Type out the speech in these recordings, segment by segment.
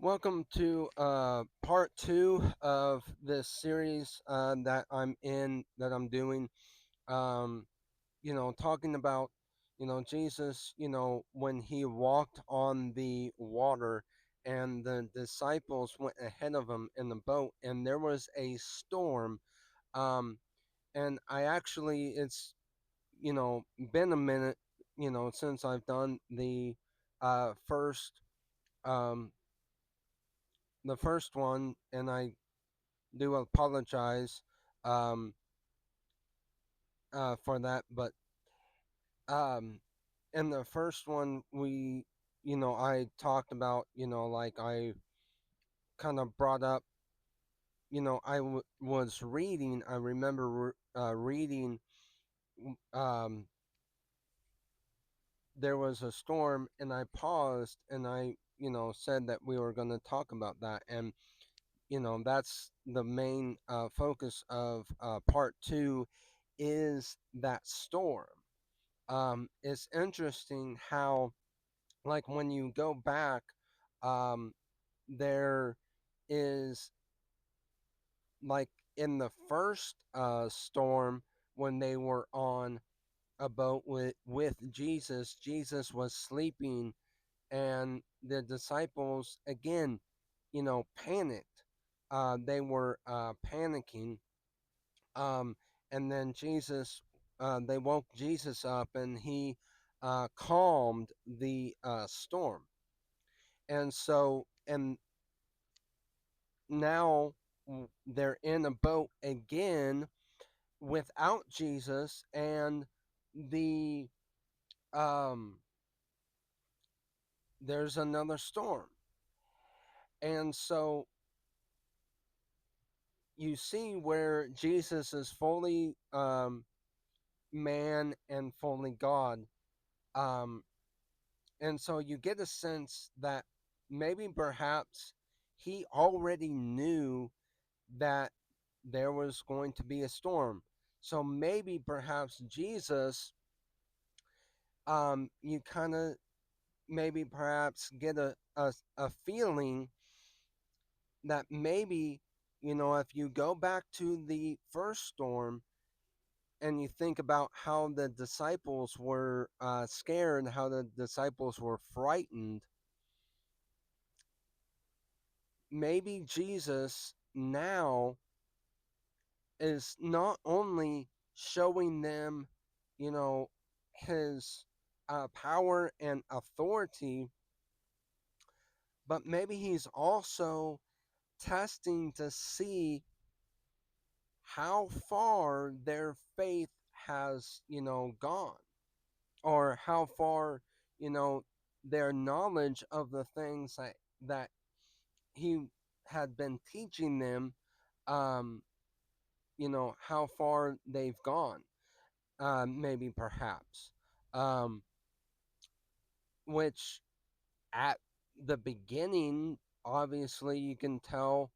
Welcome to part two of this series that I'm in, that I'm doing. Um, talking about, Jesus, when he walked on the water and the disciples went ahead of him in the boat and there was a storm. Um, and it's, been a minute, since I've done first. Um, the first one, and I do apologize um, for that. But um, in the first one, I talked about, like I kind of brought up, was reading. I remember reading. Um, there was a storm, and I paused, and I, said that we were going to talk about that, and that's the main focus of part two is that storm. It's interesting how, like, when you go back, um, there is, like, in the first storm, when they were on a boat with Jesus, Jesus was sleeping, and the disciples, again, panicked. They were panicking. Um, and then they woke Jesus up, and he calmed the storm. And so, and now they're in a boat again without Jesus, and the um, there's another storm. And so you see where Jesus is fully man and fully God. Um, And so you get a sense that maybe perhaps he already knew that there was going to be a storm. So maybe perhaps Jesus, you kind of maybe perhaps get a feeling that maybe, if you go back to the first storm and you think about how the disciples were scared, how the disciples were frightened, maybe Jesus now is not only showing them, you know, his power and authority, but maybe he's also testing to see how far their faith has, gone, or how far, you know, their knowledge of the things that he had been teaching them, um, how far they've gone, maybe perhaps. Um, which at the beginning, obviously, you can tell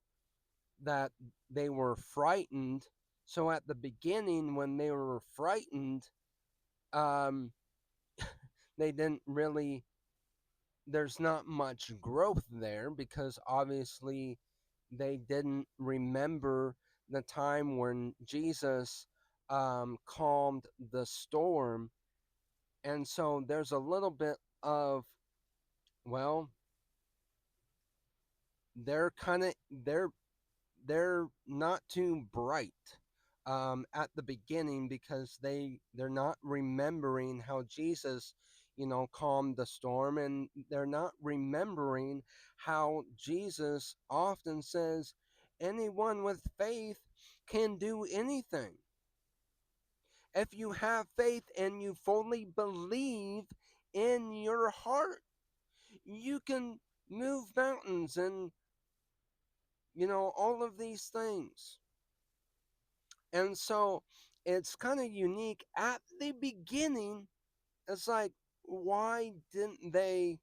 that they were frightened. So at the beginning, when they were frightened, um, they didn't really, there's not much growth there, because obviously they didn't remember the time when Jesus calmed the storm. And so there's a little bit of, well, they're kind of, they're not too bright at the beginning, because they're not remembering how Jesus, calmed the storm, and they're not remembering how Jesus often says anyone with faith can do anything. If you have faith and you fully believe in your heart, you can move mountains and, all of these things. And so it's kind of unique at the beginning. It's like, why didn't they,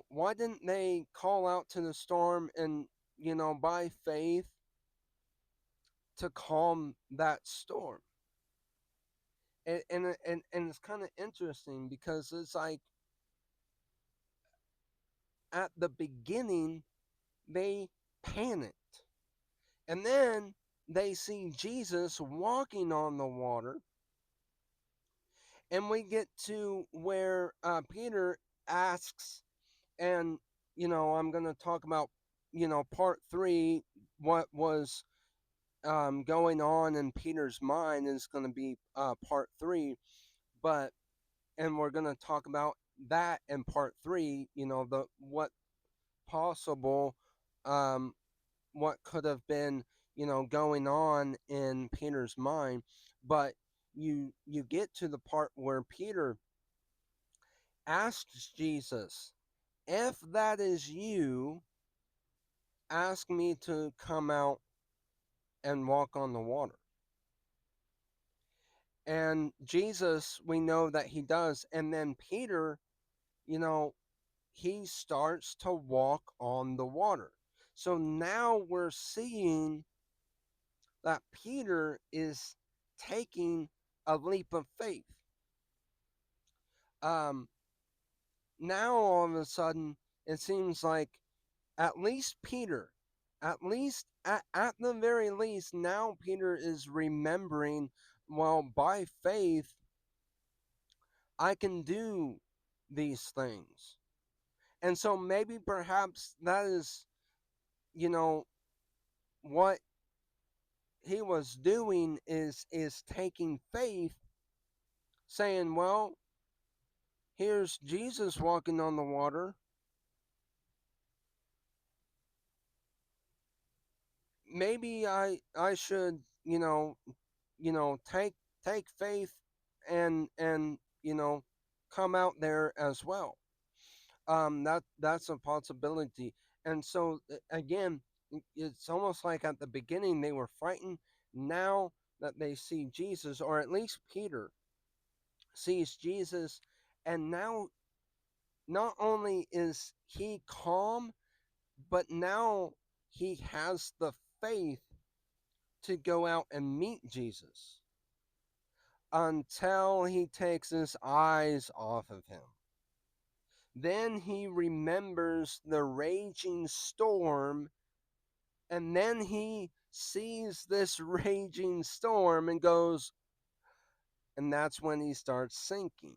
why didn't they call out to the storm and, by faith, to calm that storm? And it's kind of interesting, because it's like, at the beginning, they panicked. And then they see Jesus walking on the water. And we get to where Peter asks, and, I'm going to talk about, part three, what was going on in Peter's mind is going to be part three. But, and we're going to talk about that in part three, the what possible, um, what could have been, going on in Peter's mind. But you get to the part where Peter asks Jesus, if that is you, ask me to come out and walk on the water. And Jesus, we know that he does. And then Peter, you know, he starts to walk on the water. So now we're seeing that Peter is taking a leap of faith. Um, Now all of a sudden, it seems like at least Peter, at the very least, now Peter is remembering, well, by faith, I can do these things. And so maybe perhaps that is, you know, what he was doing is taking faith, saying, well, here's Jesus walking on the water. Maybe I should, take faith and come out there as well. That's a possibility. And so again, it's almost like at the beginning they were frightened. Now that they see Jesus, or at least Peter sees Jesus, and now not only is he calm, but now he has the faith to go out and meet Jesus until he takes his eyes off of him. Then he remembers the raging storm, and then he sees this raging storm and goes, and that's when he starts sinking.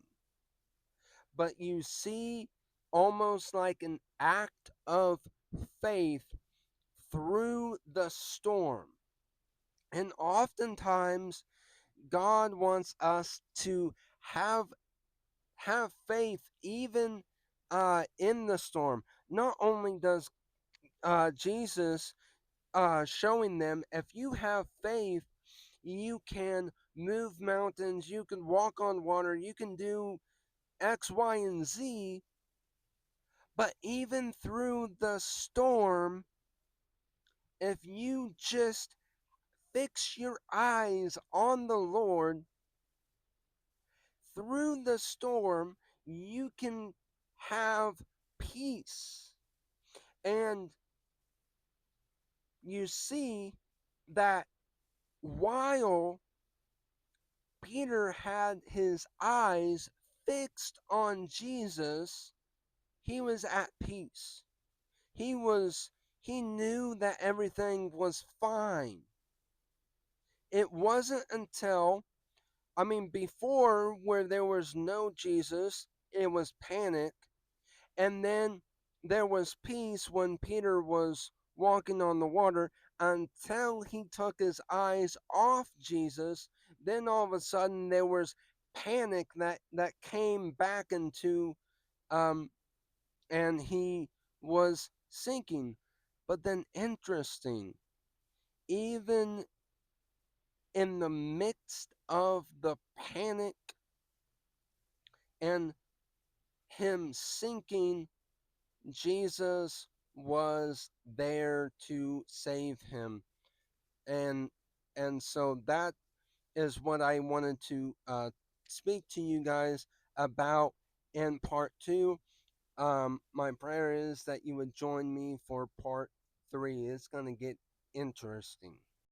But you see, almost like an act of faith through the storm. And oftentimes, God wants us to have faith even in the storm. Not only does Jesus showing them, if you have faith, you can move mountains, you can walk on water, you can do X, Y, and Z. But even through the storm, if you just fix your eyes on the Lord, through the storm, you can have peace. And you see that while Peter had his eyes fixed on Jesus, he was at peace. He knew that everything was fine. It wasn't until, before, where there was no Jesus, it was panic. And then there was peace when Peter was walking on the water, until he took his eyes off Jesus. Then all of a sudden there was panic that came back into, um, and he was sinking. But then, interesting, even in the midst of the panic and him sinking, Jesus was there to save him. And so that is what I wanted to speak to you guys about in part two. My prayer is that you would join me for part three. It's going to get interesting.